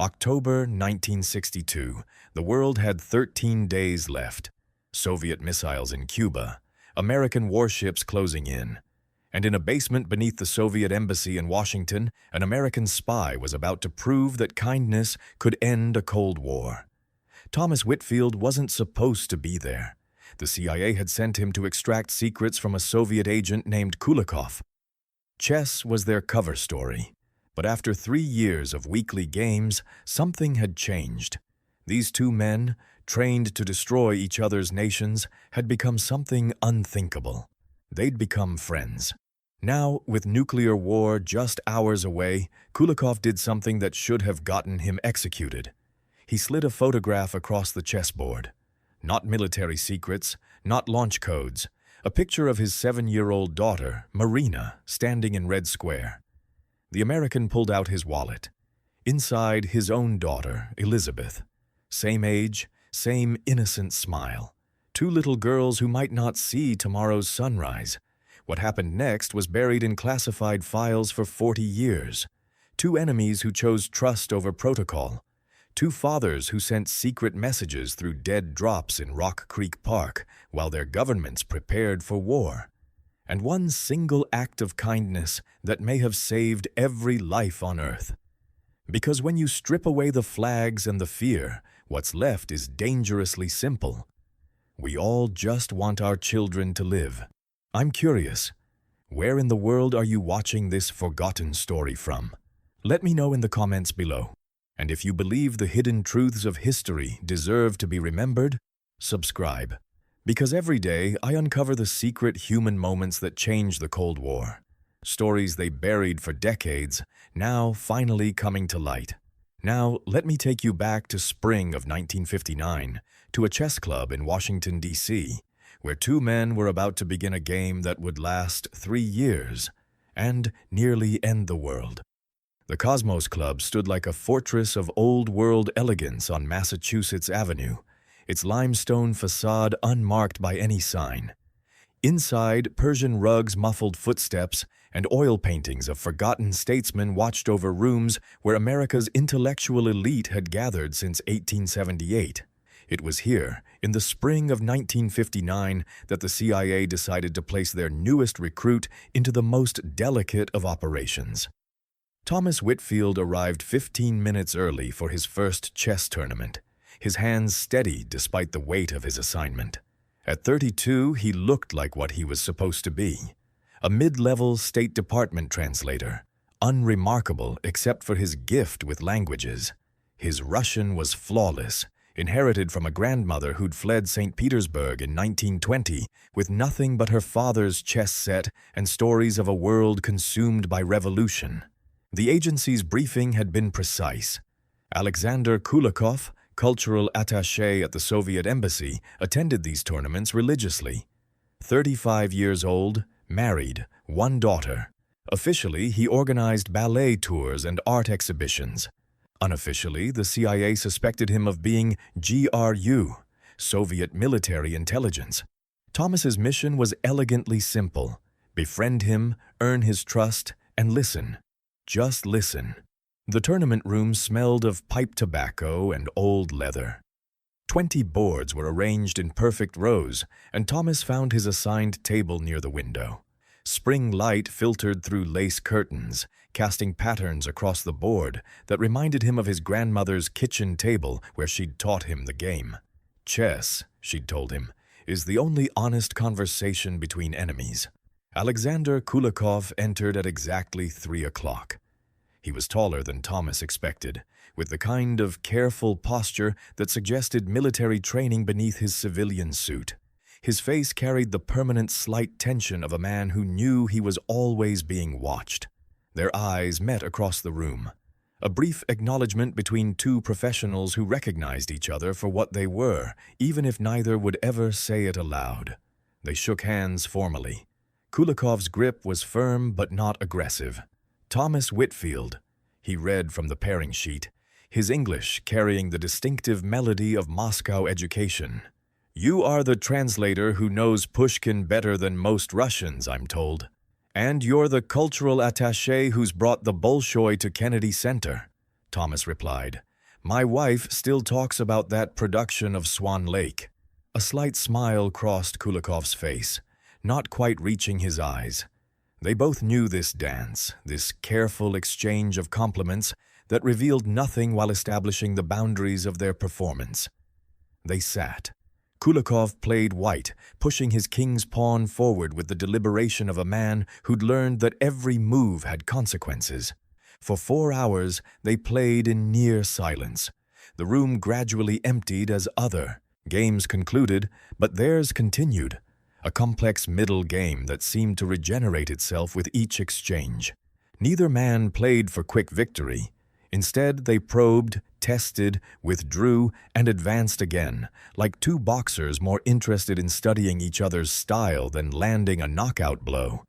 October 1962. The world had 13 days left. Soviet missiles in Cuba, American warships closing in. And in a basement beneath the Soviet embassy in Washington, an American spy was about to prove that kindness could end a Cold War. Thomas Whitfield wasn't supposed to be there. The CIA had sent him to extract secrets from a Soviet agent named Kulikov. Chess was their cover story. But after 3 years of weekly games, something had changed. These two men, trained to destroy each other's nations, had become something unthinkable. They'd become friends. Now, with nuclear war just hours away, Kulikov did something that should have gotten him executed. He slid a photograph across the chessboard. Not military secrets, not launch codes. A picture of his 7-year-old daughter, Marina, standing in Red Square. The American pulled out his wallet. Inside, his own daughter, Elizabeth. Same age, same innocent smile. Two little girls who might not see tomorrow's sunrise. What happened next was buried in classified files for 40 years. Two enemies who chose trust over protocol. Two fathers who sent secret messages through dead drops in Rock Creek Park while their governments prepared for war. And one single act of kindness that may have saved every life on Earth. Because when you strip away the flags and the fear, what's left is dangerously simple. We all just want our children to live. I'm curious, where in the world are you watching this forgotten story from? Let me know in the comments below. And if you believe the hidden truths of history deserve to be remembered, subscribe. Because every day I uncover the secret human moments that changed the Cold War. Stories they buried for decades, now finally coming to light. Now, let me take you back to spring of 1959, to a chess club in Washington, D.C., where two men were about to begin a game that would last 3 years and nearly end the world. The Cosmos Club stood like a fortress of old-world elegance on Massachusetts Avenue, its limestone facade unmarked by any sign. Inside, Persian rugs muffled footsteps, and oil paintings of forgotten statesmen watched over rooms where America's intellectual elite had gathered since 1878. It was here, in the spring of 1959, that the CIA decided to place their newest recruit into the most delicate of operations. Thomas Whitfield arrived 15 minutes early for his first chess tournament, his hands steady despite the weight of his assignment. At 32, he looked like what he was supposed to be, a mid-level State Department translator, unremarkable except for his gift with languages. His Russian was flawless, inherited from a grandmother who'd fled St. Petersburg in 1920 with nothing but her father's chess set and stories of a world consumed by revolution. The agency's briefing had been precise. Alexander Kulikov, cultural attaché at the Soviet embassy, attended these tournaments religiously. 35 years old, married, one daughter. Officially, he organized ballet tours and art exhibitions. Unofficially, the CIA suspected him of being GRU, Soviet military intelligence. Thomas's mission was elegantly simple: befriend him, earn his trust, and listen. Just listen. The tournament room smelled of pipe tobacco and old leather. 20 boards were arranged in perfect rows, and Thomas found his assigned table near the window. Spring light filtered through lace curtains, casting patterns across the board that reminded him of his grandmother's kitchen table where she'd taught him the game. Chess, she'd told him, is the only honest conversation between enemies. Alexander Kulikov entered at exactly 3 o'clock. He was taller than Thomas expected, with the kind of careful posture that suggested military training beneath his civilian suit. His face carried the permanent slight tension of a man who knew he was always being watched. Their eyes met across the room. A brief acknowledgement between two professionals who recognized each other for what they were, even if neither would ever say it aloud. They shook hands formally. Kulikov's grip was firm but not aggressive. Thomas Whitfield, he read from the pairing sheet, his English carrying the distinctive melody of Moscow education. You are the translator who knows Pushkin better than most Russians, I'm told. And you're the cultural attaché who's brought the Bolshoi to Kennedy Center. Thomas replied. "My wife still talks about that production of Swan Lake." A slight smile crossed Kulikov's face, not quite reaching his eyes. They both knew this dance, this careful exchange of compliments that revealed nothing while establishing the boundaries of their performance. They sat. Kulikov played white, pushing his king's pawn forward with the deliberation of a man who'd learned that every move had consequences. For 4 hours, they played in near silence. The room gradually emptied as other games concluded, but theirs continued, a complex middle game that seemed to regenerate itself with each exchange. Neither man played for quick victory. Instead, they probed, tested, withdrew, and advanced again, like two boxers more interested in studying each other's style than landing a knockout blow.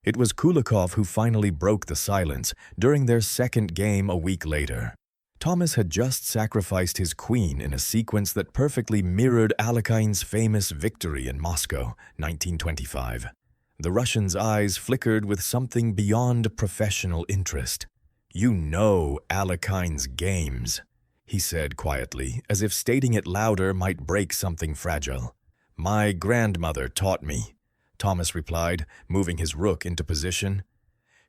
It was Kulikov who finally broke the silence during their second game a week later. Thomas had just sacrificed his queen in a sequence that perfectly mirrored Alekhine's famous victory in Moscow, 1925. The Russian's eyes flickered with something beyond professional interest. "You know Alekhine's games," he said quietly, as if stating it louder might break something fragile. "My grandmother taught me," Thomas replied, moving his rook into position.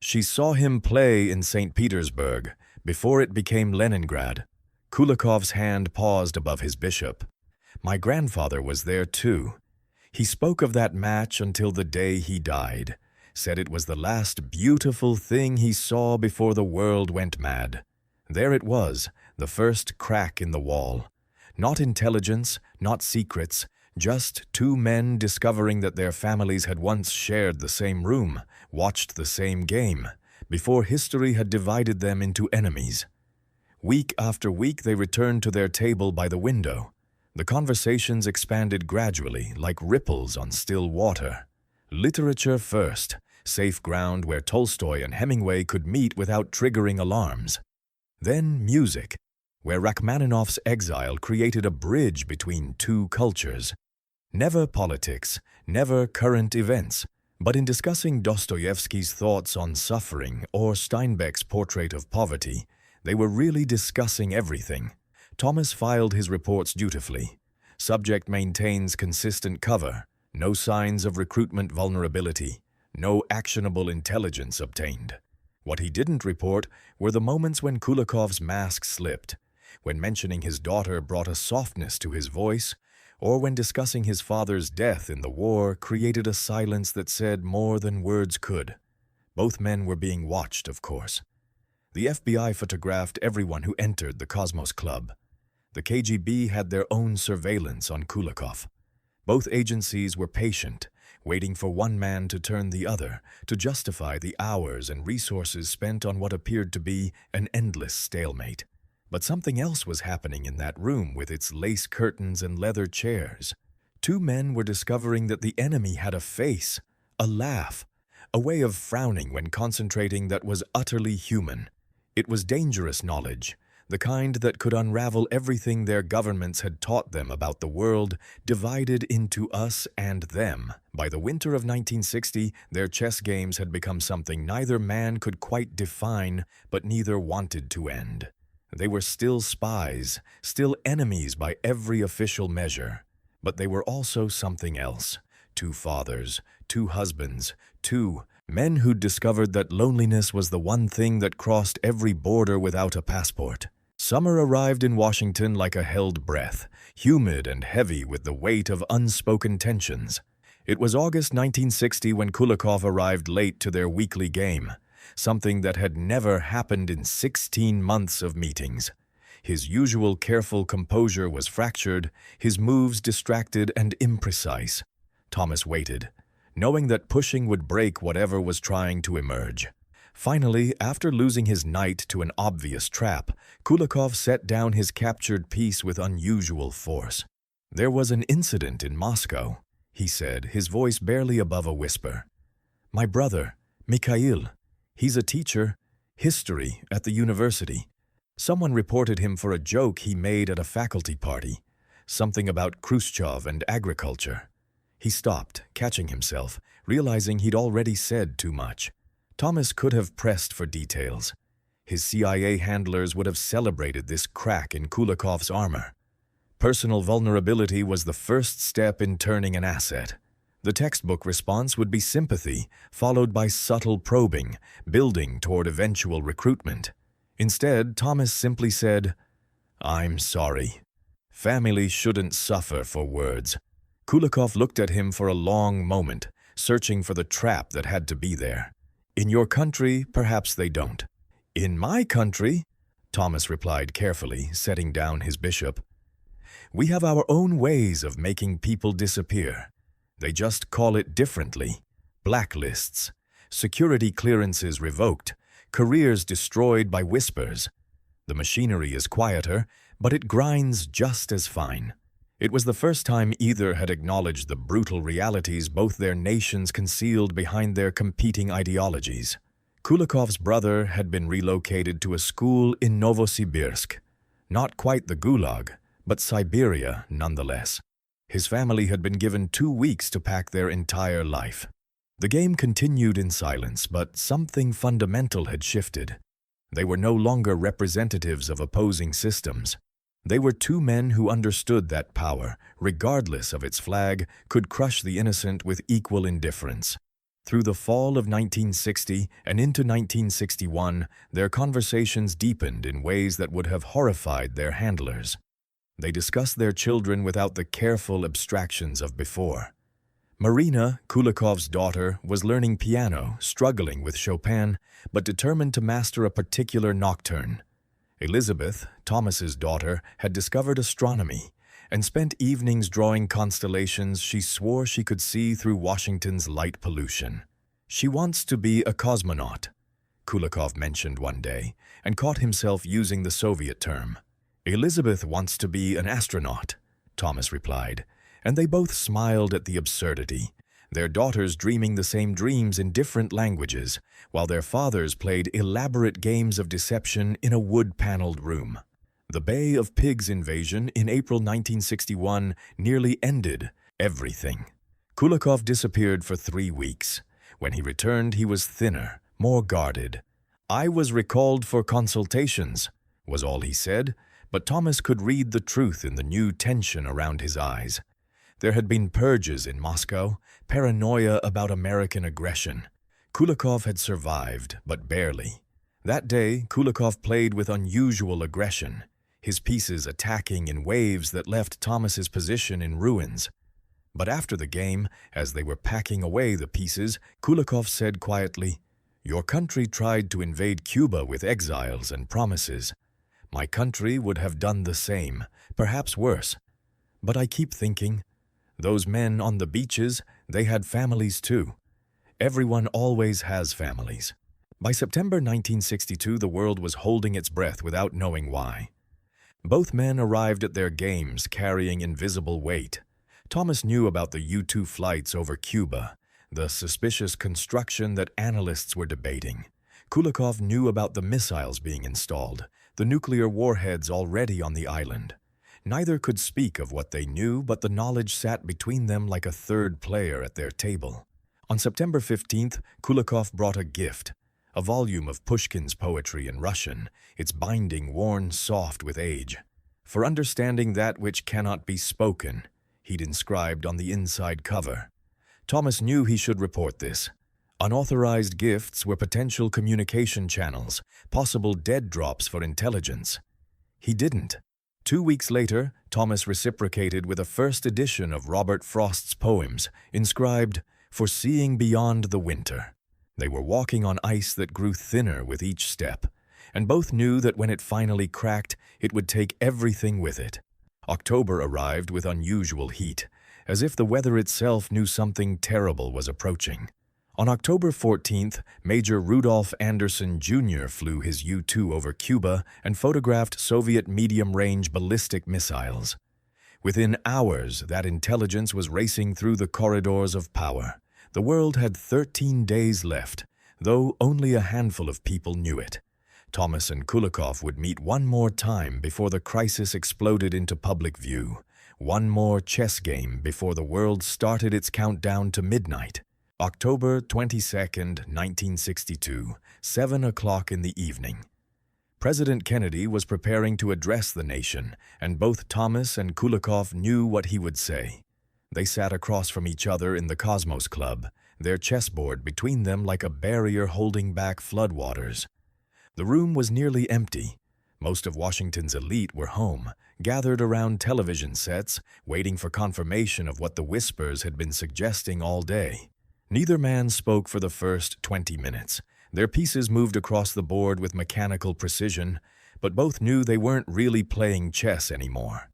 "She saw him play in St. Petersburg, before it became Leningrad." Kulikov's hand paused above his bishop. "My grandfather was there too. He spoke of that match until the day he died. Said it was the last beautiful thing he saw before the world went mad. There it was, the first crack in the wall. Not intelligence, not secrets, just two men discovering that their families had once shared the same room, watched the same game, before history had divided them into enemies. Week after week they returned to their table by the window. The conversations expanded gradually, like ripples on still water. Literature first, safe ground where Tolstoy and Hemingway could meet without triggering alarms. Then music, where Rachmaninoff's exile created a bridge between two cultures. Never politics, never current events, but in discussing Dostoevsky's thoughts on suffering or Steinbeck's portrait of poverty, they were really discussing everything. Thomas filed his reports dutifully. Subject maintains consistent cover, no signs of recruitment vulnerability, no actionable intelligence obtained. What he didn't report were the moments when Kulikov's mask slipped, when mentioning his daughter brought a softness to his voice, or when discussing his father's death in the war created a silence that said more than words could. Both men were being watched, of course. The FBI photographed everyone who entered the Cosmos Club. The KGB had their own surveillance on Kulikov. Both agencies were patient, waiting for one man to turn the other, to justify the hours and resources spent on what appeared to be an endless stalemate. But something else was happening in that room with its lace curtains and leather chairs. Two men were discovering that the enemy had a face, a laugh, a way of frowning when concentrating that was utterly human. It was dangerous knowledge, the kind that could unravel everything their governments had taught them about the world, divided into us and them. By the winter of 1960, their chess games had become something neither man could quite define, but neither wanted to end. They were still spies, still enemies by every official measure. But they were also something else. Two fathers, two husbands, two men who'd discovered that loneliness was the one thing that crossed every border without a passport. Summer arrived in Washington like a held breath, humid and heavy with the weight of unspoken tensions. It was August 1960 when Kulikov arrived late to their weekly game, something that had never happened in 16 months of meetings. His usual careful composure was fractured, his moves distracted and imprecise. Thomas waited, knowing that pushing would break whatever was trying to emerge. Finally, after losing his knight to an obvious trap, Kulikov set down his captured piece with unusual force. "There was an incident in Moscow," he said, his voice barely above a whisper. "My brother, Mikhail, he's a teacher, history, at the university. Someone reported him for a joke he made at a faculty party, something about Khrushchev and agriculture." He stopped, catching himself, realizing he'd already said too much. Thomas could have pressed for details. His CIA handlers would have celebrated this crack in Kulikov's armor. Personal vulnerability was the first step in turning an asset. The textbook response would be sympathy, followed by subtle probing, building toward eventual recruitment. Instead, Thomas simply said, "I'm sorry. Family shouldn't suffer for words." Kulikov looked at him for a long moment, searching for the trap that had to be there. "In your country, perhaps they don't." "In my country," Thomas replied carefully, setting down his bishop, "we have our own ways of making people disappear. They just call it differently. Blacklists, security clearances revoked, careers destroyed by whispers. The machinery is quieter, but it grinds just as fine." It was the first time either had acknowledged the brutal realities both their nations concealed behind their competing ideologies. Kulikov's brother had been relocated to a school in Novosibirsk. Not quite the Gulag, but Siberia nonetheless. His family had been given 2 weeks to pack their entire life. The game continued in silence, but something fundamental had shifted. They were no longer representatives of opposing systems. They were two men who understood that power, regardless of its flag, could crush the innocent with equal indifference. Through the fall of 1960 and into 1961, their conversations deepened in ways that would have horrified their handlers. They discussed their children without the careful abstractions of before. Marina, Kulikov's daughter, was learning piano, struggling with Chopin, but determined to master a particular nocturne. Elizabeth, Thomas's daughter, had discovered astronomy and spent evenings drawing constellations she swore she could see through Washington's light pollution. "She wants to be a cosmonaut," Kulikov mentioned one day, and caught himself using the Soviet term. "Elizabeth wants to be an astronaut," Thomas replied, and they both smiled at the absurdity, their daughters dreaming the same dreams in different languages, while their fathers played elaborate games of deception in a wood-paneled room. The Bay of Pigs invasion in April 1961 nearly ended everything. Kulikov disappeared for 3 weeks. When he returned, he was thinner, more guarded. "I was recalled for consultations," was all he said, but Thomas could read the truth in the new tension around his eyes. There had been purges in Moscow, paranoia about American aggression. Kulikov had survived, but barely. That day, Kulikov played with unusual aggression, his pieces attacking in waves that left Thomas's position in ruins. But after the game, as they were packing away the pieces, Kulikov said quietly, "Your country tried to invade Cuba with exiles and promises. My country would have done the same, perhaps worse. But I keep thinking, those men on the beaches, they had families too. Everyone always has families." By September 1962, the world was holding its breath without knowing why. Both men arrived at their games carrying invisible weight. Thomas knew about the U-2 flights over Cuba, the suspicious construction that analysts were debating. Kulikov knew about the missiles being installed, the nuclear warheads already on the island. Neither could speak of what they knew, but the knowledge sat between them like a third player at their table. On September 15th, Kulikov brought a gift, a volume of Pushkin's poetry in Russian, its binding worn soft with age. "For understanding that which cannot be spoken," he'd inscribed on the inside cover. Thomas knew he should report this. Unauthorized gifts were potential communication channels, possible dead drops for intelligence. He didn't. 2 weeks later, Thomas reciprocated with a first edition of Robert Frost's poems, inscribed, "For seeing beyond the winter." They were walking on ice that grew thinner with each step, and both knew that when it finally cracked, it would take everything with it. October arrived with unusual heat, as if the weather itself knew something terrible was approaching. On October 14th, Major Rudolph Anderson Jr. flew his U-2 over Cuba and photographed Soviet medium-range ballistic missiles. Within hours, that intelligence was racing through the corridors of power. The world had 13 days left, though only a handful of people knew it. Thomas and Kulikov would meet one more time before the crisis exploded into public view. One more chess game before the world started its countdown to midnight. October 22nd, 1962, 7 o'clock in the evening. President Kennedy was preparing to address the nation, and both Thomas and Kulikov knew what he would say. They sat across from each other in the Cosmos Club, their chessboard between them like a barrier holding back floodwaters. The room was nearly empty. Most of Washington's elite were home, gathered around television sets, waiting for confirmation of what the whispers had been suggesting all day. Neither man spoke for the first 20 minutes. Their pieces moved across the board with mechanical precision, but both knew they weren't really playing chess anymore.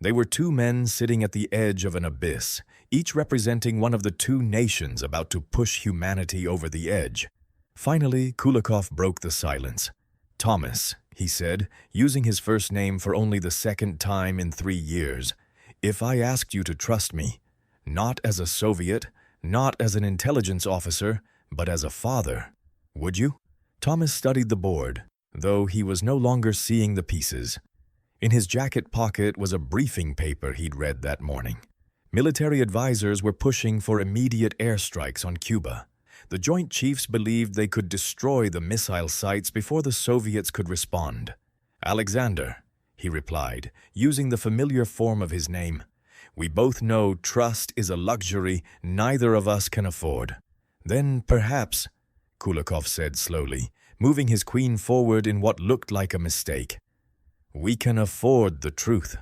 They were two men sitting at the edge of an abyss, each representing one of the two nations about to push humanity over the edge. Finally, Kulikov broke the silence. "Thomas," he said, using his first name for only the second time in 3 years, "if I asked you to trust me, not as a Soviet, not as an intelligence officer, but as a father, would you?" Thomas studied the board, though he was no longer seeing the pieces. In his jacket pocket was a briefing paper he'd read that morning. Military advisors were pushing for immediate airstrikes on Cuba. The Joint Chiefs believed they could destroy the missile sites before the Soviets could respond. "Alexander," he replied, using the familiar form of his name, "we both know trust is a luxury neither of us can afford." "Then perhaps," Kulikov said slowly, moving his queen forward in what looked like a mistake, "we can afford the truth."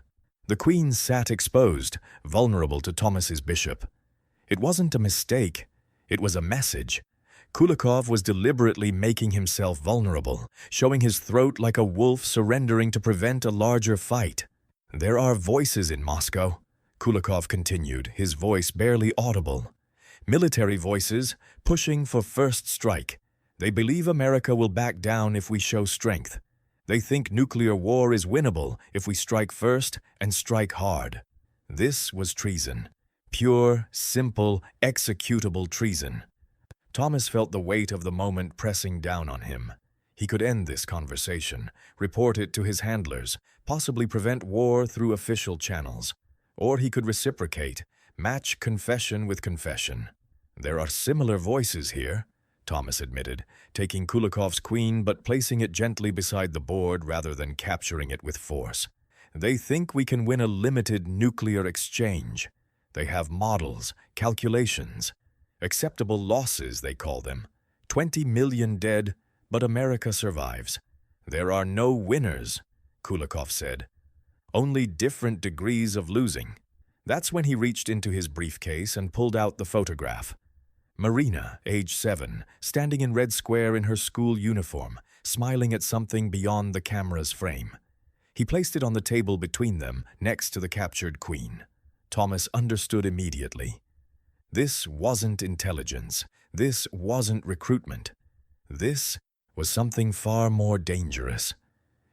The queen sat exposed, vulnerable to Thomas's bishop. It wasn't a mistake. It was a message. Kulikov was deliberately making himself vulnerable, showing his throat like a wolf surrendering to prevent a larger fight. "There are voices in Moscow," Kulikov continued, his voice barely audible. "Military voices, pushing for first strike. They believe America will back down if we show strength. They think nuclear war is winnable if we strike first and strike hard." This was treason. Pure, simple, executable treason. Thomas felt the weight of the moment pressing down on him. He could end this conversation, report it to his handlers, possibly prevent war through official channels. Or he could reciprocate, match confession with confession. "There are similar voices here," Thomas admitted, taking Kulikov's queen but placing it gently beside the board rather than capturing it with force. "They think we can win a limited nuclear exchange. They have models, calculations. Acceptable losses, they call them. 20 million dead, but America survives. There are no winners," Kulikov said. "Only different degrees of losing." That's when he reached into his briefcase and pulled out the photograph. Marina, age 7, standing in Red Square in her school uniform, smiling at something beyond the camera's frame. He placed it on the table between them, next to the captured queen. Thomas understood immediately. This wasn't intelligence. This wasn't recruitment. This was something far more dangerous.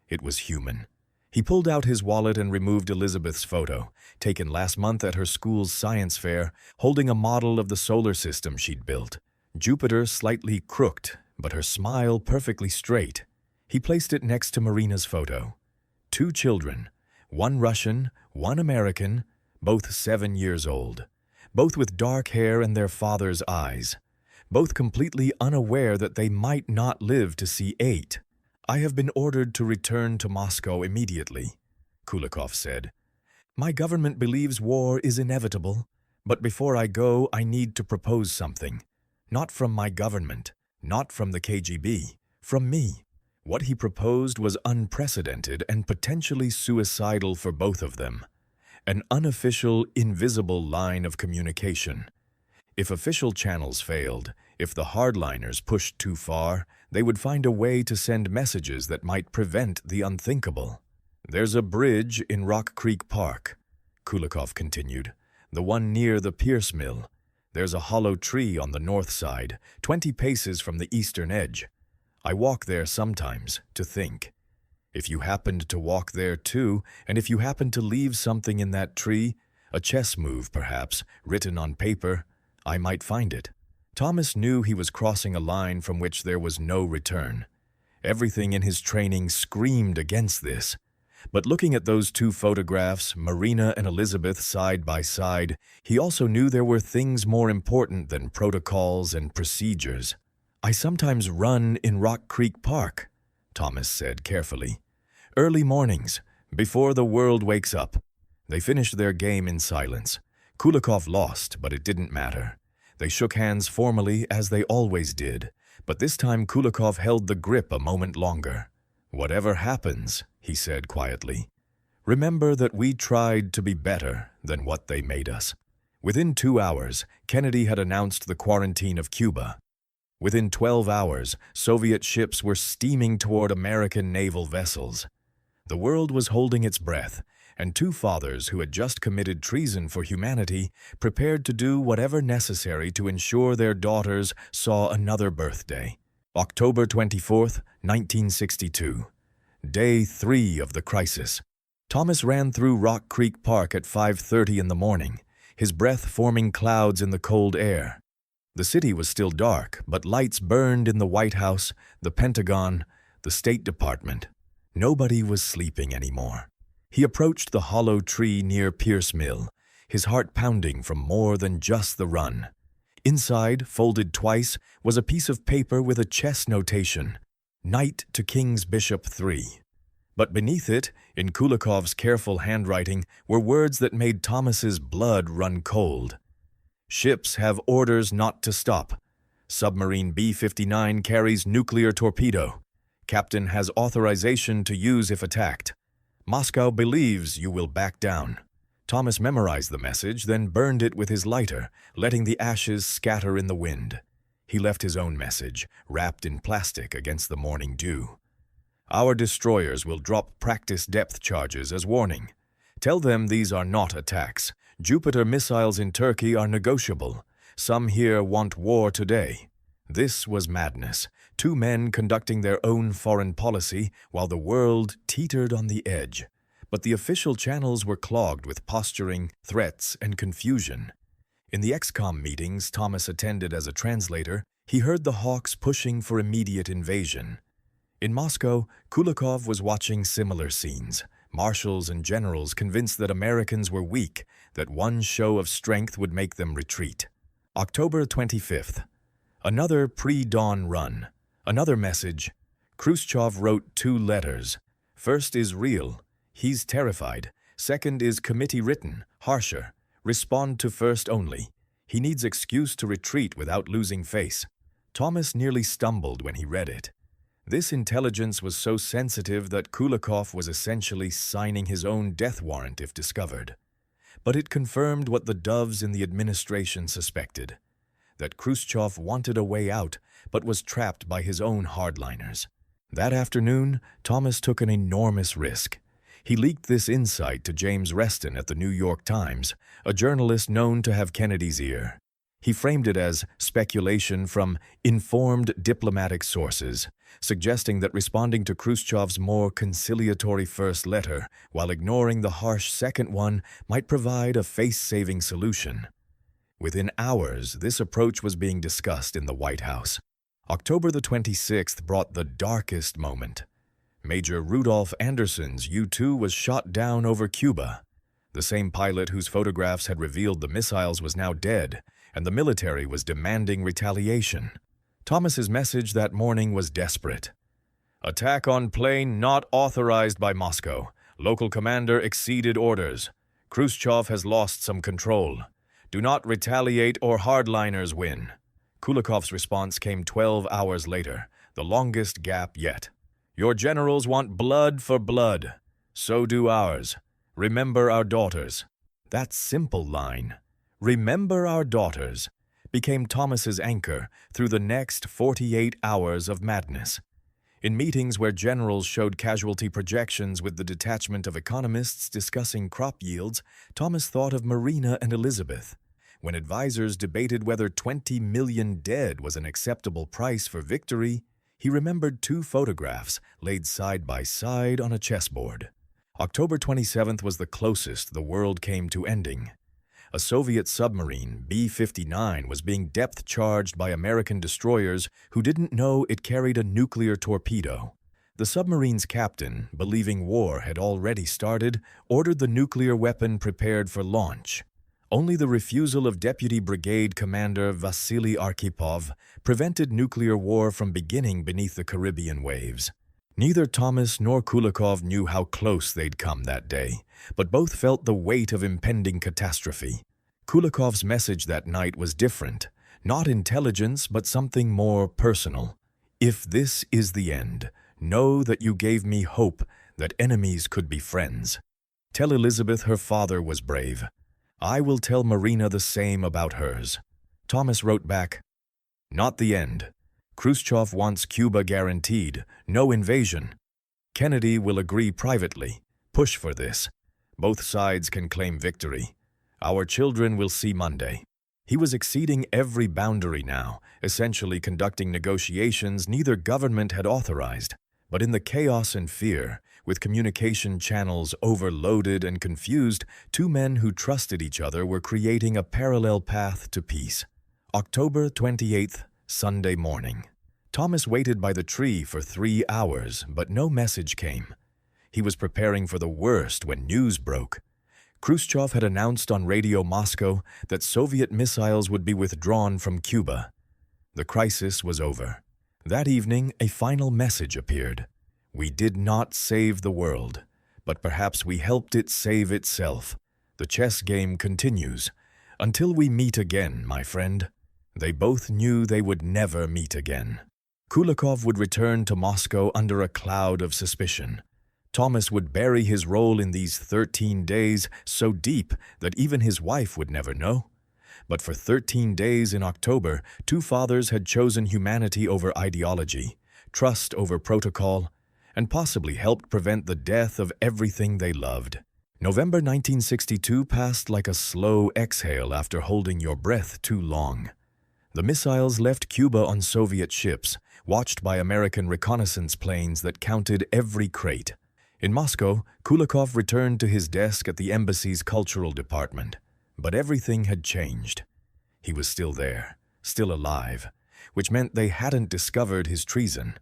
It was human. He pulled out his wallet and removed Elizabeth's photo, taken last month at her school's science fair, holding a model of the solar system she'd built. Jupiter slightly crooked, but her smile perfectly straight. He placed it next to Marina's photo. 2 children, one Russian, one American, both 7 years old, both with dark hair and their father's eyes, both completely unaware that they might not live to see 8. "I have been ordered to return to Moscow immediately," Kulikov said. "My government believes war is inevitable, but before I go, I need to propose something. Not from my government, not from the KGB, from me." What he proposed was unprecedented and potentially suicidal for both of them. An unofficial, invisible line of communication. If official channels failed, if the hardliners pushed too far, they would find a way to send messages that might prevent the unthinkable. "There's a bridge in Rock Creek Park," Kulikov continued, "the one near the Pierce Mill. There's a hollow tree on the north side, 20 paces from the eastern edge. I walk there sometimes to think. If you happened to walk there too, and if you happened to leave something in that tree, a chess move perhaps, written on paper, I might find it." Thomas knew he was crossing a line from which there was no return. Everything in his training screamed against this. But looking at those 2 photographs, Marina and Elizabeth side by side, he also knew there were things more important than protocols and procedures. "I sometimes run in Rock Creek Park," Thomas said carefully. "Early mornings, before the world wakes up." They finished their game in silence. Kulikov lost, but it didn't matter. They shook hands formally as they always did, but this time Kulikov held the grip a moment longer. "Whatever happens," he said quietly, "remember that we tried to be better than what they made us." Within 2 hours, Kennedy had announced the quarantine of Cuba. Within 12 hours, Soviet ships were steaming toward American naval vessels. The world was holding its breath, and two fathers who had just committed treason for humanity prepared to do whatever necessary to ensure their daughters saw another birthday. October 24th, 1962. Day 3 of the crisis. Thomas ran through Rock Creek Park at 5:30 in the morning, his breath forming clouds in the cold air. The city was still dark, but lights burned in the White House, the Pentagon, the State Department. Nobody was sleeping anymore. He approached the hollow tree near Pierce Mill, his heart pounding from more than just the run. Inside, folded twice, was a piece of paper with a chess notation, Knight to King's Bishop 3. But beneath it, in Kulikov's careful handwriting, were words that made Thomas's blood run cold. Ships have orders not to stop. Submarine B-59 carries nuclear torpedo. Captain has authorization to use if attacked. Moscow believes you will back down. Thomas memorized the message, then burned it with his lighter, letting the ashes scatter in the wind. He left his own message, wrapped in plastic against the morning dew. Our destroyers will drop practice depth charges as warning. Tell them these are not attacks. Jupiter missiles in Turkey are negotiable. Some here want war today. This was madness. Two men conducting their own foreign policy while the world teetered on the edge. But the official channels were clogged with posturing, threats, and confusion. In the XCOM meetings Thomas attended as a translator, he heard the hawks pushing for immediate invasion. In Moscow, Kulikov was watching similar scenes. Marshals and generals convinced that Americans were weak, that one show of strength would make them retreat. October 25th. Another pre-dawn run. Another message. Khrushchev wrote 2 letters. First is real. He's terrified. Second is committee written, harsher. Respond to first only. He needs excuse to retreat without losing face. Thomas nearly stumbled when he read it. This intelligence was so sensitive that Kulikov was essentially signing his own death warrant if discovered. But it confirmed what the doves in the administration suspected, that Khrushchev wanted a way out, but was trapped by his own hardliners. That afternoon, Thomas took an enormous risk. He leaked this insight to James Reston at the New York Times, a journalist known to have Kennedy's ear. He framed it as speculation from informed diplomatic sources, suggesting that responding to Khrushchev's more conciliatory first letter, while ignoring the harsh second one, might provide a face-saving solution. Within hours, this approach was being discussed in the White House. October the 26th brought the darkest moment. Major Rudolph Anderson's U-2 was shot down over Cuba. The same pilot whose photographs had revealed the missiles was now dead, and the military was demanding retaliation. Thomas's message that morning was desperate. Attack on plane not authorized by Moscow. Local commander exceeded orders. Khrushchev has lost some control. Do not retaliate or hardliners win. Kulikov's response came 12 hours later, the longest gap yet. Your generals want blood for blood. So do ours. Remember our daughters. That simple line, remember our daughters, became Thomas's anchor through the next 48 hours of madness. In meetings where generals showed casualty projections with the detachment of economists discussing crop yields, Thomas thought of Marina and Elizabeth. When advisors debated whether 20 million dead was an acceptable price for victory, he remembered 2 photographs laid side by side on a chessboard. October 27th was the closest the world came to ending. A Soviet submarine, B-59, was being depth-charged by American destroyers who didn't know it carried a nuclear torpedo. The submarine's captain, believing war had already started, ordered the nuclear weapon prepared for launch. Only the refusal of Deputy Brigade Commander Vasily Arkhipov prevented nuclear war from beginning beneath the Caribbean waves. Neither Thomas nor Kulikov knew how close they'd come that day, but both felt the weight of impending catastrophe. Kulikov's message that night was different, not intelligence, but something more personal. If this is the end, know that you gave me hope that enemies could be friends. Tell Elizabeth her father was brave. I will tell Marina the same about hers. Thomas wrote back, "Not the end. Khrushchev wants Cuba guaranteed, no invasion. Kennedy will agree privately. Push for this. Both sides can claim victory. Our children will see Monday." He was exceeding every boundary now, essentially conducting negotiations neither government had authorized. But in the chaos and fear, with communication channels overloaded and confused, two men who trusted each other were creating a parallel path to peace. October 28th, Sunday morning. Thomas waited by the tree for 3 hours, but no message came. He was preparing for the worst when news broke. Khrushchev had announced on Radio Moscow that Soviet missiles would be withdrawn from Cuba. The crisis was over. That evening, a final message appeared. We did not save the world, but perhaps we helped it save itself. The chess game continues. Until we meet again, my friend. They both knew they would never meet again. Kulikov would return to Moscow under a cloud of suspicion. Thomas would bury his role in these 13 days so deep that even his wife would never know. But for 13 days in October, two fathers had chosen humanity over ideology, trust over protocol, and possibly helped prevent the death of everything they loved. November 1962 passed like a slow exhale after holding your breath too long. The missiles left Cuba on Soviet ships, watched by American reconnaissance planes that counted every crate. In Moscow, Kulikov returned to his desk at the embassy's cultural department. But everything had changed. He was still there, still alive, which meant they hadn't discovered his treason.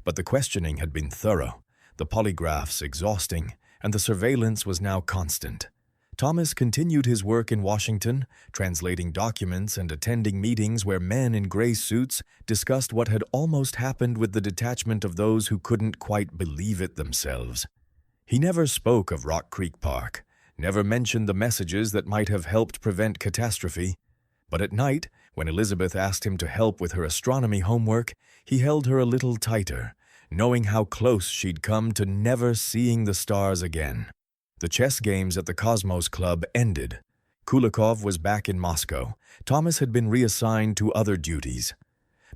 But the questioning had been thorough, the polygraphs exhausting, and the surveillance was now constant. Thomas continued his work in Washington, translating documents and attending meetings where men in gray suits discussed what had almost happened with the detachment of those who couldn't quite believe it themselves. He never spoke of Rock Creek Park, never mentioned the messages that might have helped prevent catastrophe. But at night, when Elizabeth asked him to help with her astronomy homework, he held her a little tighter, knowing how close she'd come to never seeing the stars again. The chess games at the Cosmos Club ended. Kulikov was back in Moscow. Thomas had been reassigned to other duties.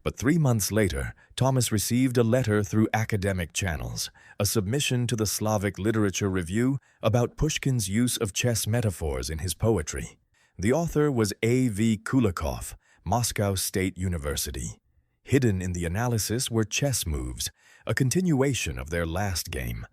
But 3 months later, Thomas received a letter through academic channels, a submission to the Slavic Literature Review about Pushkin's use of chess metaphors in his poetry. The author was A.V. Kulikov, Moscow State University. Hidden in the analysis were chess moves, a continuation of their last game.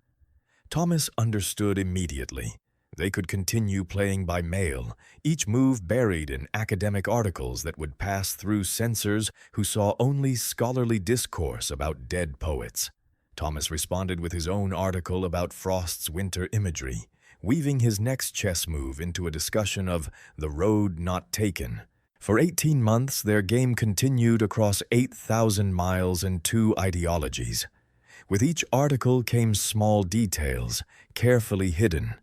Thomas understood immediately. They could continue playing by mail, each move buried in academic articles that would pass through censors who saw only scholarly discourse about dead poets. Thomas responded with his own article about Frost's winter imagery, weaving his next chess move into a discussion of the road not taken. For 18 months, their game continued across 8,000 miles and 2 ideologies. With each article came small details, carefully hidden.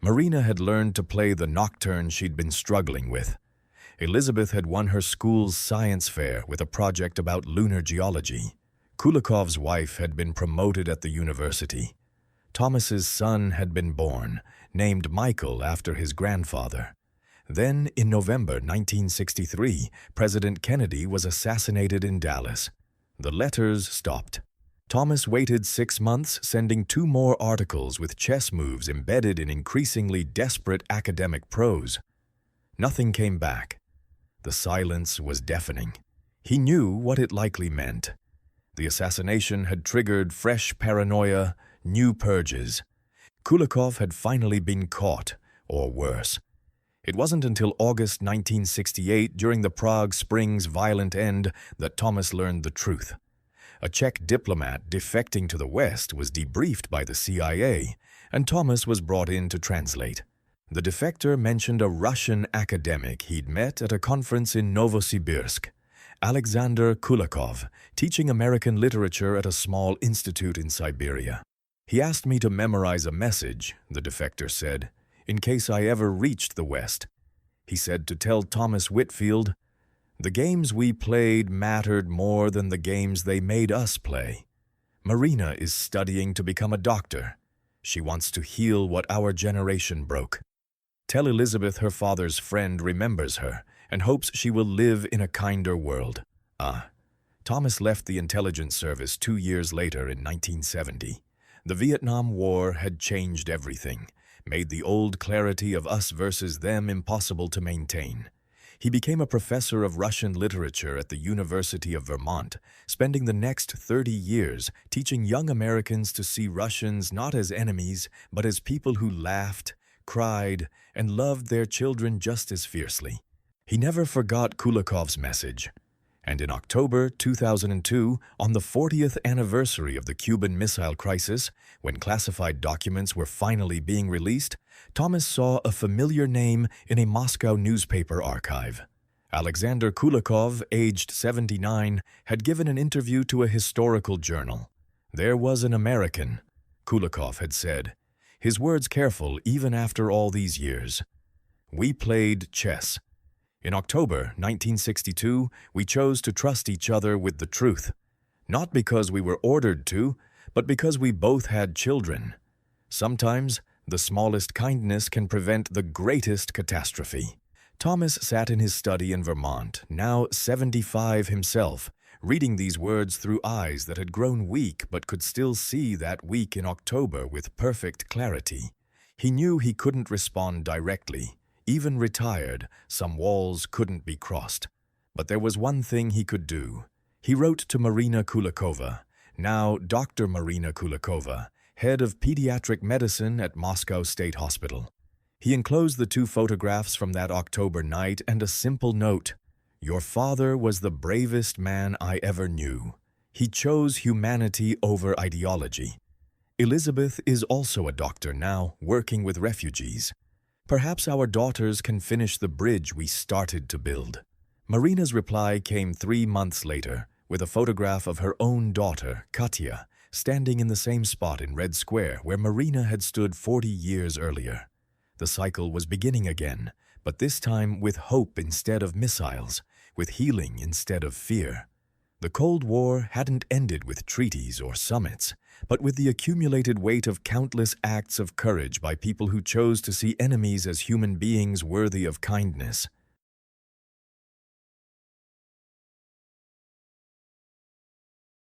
Marina had learned to play the nocturne she'd been struggling with. Elizabeth had won her school's science fair with a project about lunar geology. Kulikov's wife had been promoted at the university. Thomas's son had been born, named Michael after his grandfather. Then, in November 1963, President Kennedy was assassinated in Dallas. The letters stopped. Thomas waited 6 months, sending 2 more articles with chess moves embedded in increasingly desperate academic prose. Nothing came back. The silence was deafening. He knew what it likely meant. The assassination had triggered fresh paranoia, new purges. Kulikov had finally been caught, or worse. It wasn't until August 1968, during the Prague Spring's violent end, that Thomas learned the truth. A Czech diplomat defecting to the West was debriefed by the CIA, and Thomas was brought in to translate. The defector mentioned a Russian academic he'd met at a conference in Novosibirsk. Alexander Kulakov, teaching American literature at a small institute in Siberia. He asked me to memorize a message, the defector said, in case I ever reached the West. He said to tell Thomas Whitfield, "The games we played mattered more than the games they made us play. Marina is studying to become a doctor. She wants to heal what our generation broke. Tell Elizabeth her father's friend remembers her and hopes she will live in a kinder world." Thomas left the intelligence service 2 years later in 1970. The Vietnam War had changed everything, made the old clarity of us versus them impossible to maintain. He became a professor of Russian literature at the University of Vermont, spending the next 30 years teaching young Americans to see Russians not as enemies, but as people who laughed, cried, and loved their children just as fiercely. He never forgot Kulakov's message. And in October 2002, on the 40th anniversary of the Cuban Missile Crisis, when classified documents were finally being released, Thomas saw a familiar name in a Moscow newspaper archive. Alexander Kulakov, aged 79, had given an interview to a historical journal. "There was an American," Kulakov had said, his words careful even after all these years. "We played chess. In October 1962, we chose to trust each other with the truth, not because we were ordered to, but because we both had children. Sometimes, the smallest kindness can prevent the greatest catastrophe." Thomas sat in his study in Vermont, now 75 himself, reading these words through eyes that had grown weak but could still see that week in October with perfect clarity. He knew he couldn't respond directly. Even retired, some walls couldn't be crossed. But there was one thing he could do. He wrote to Marina Kulakova, now Dr. Marina Kulakova, head of pediatric medicine at Moscow State Hospital. He enclosed the 2 photographs from that October night and a simple note: "Your father was the bravest man I ever knew. He chose humanity over ideology. Elizabeth is also a doctor now, working with refugees. Perhaps our daughters can finish the bridge we started to build." Marina's reply came 3 months later, with a photograph of her own daughter, Katya, standing in the same spot in Red Square where Marina had stood 40 years earlier. The cycle was beginning again, but this time with hope instead of missiles, with healing instead of fear. The Cold War hadn't ended with treaties or summits, but with the accumulated weight of countless acts of courage by people who chose to see enemies as human beings worthy of kindness.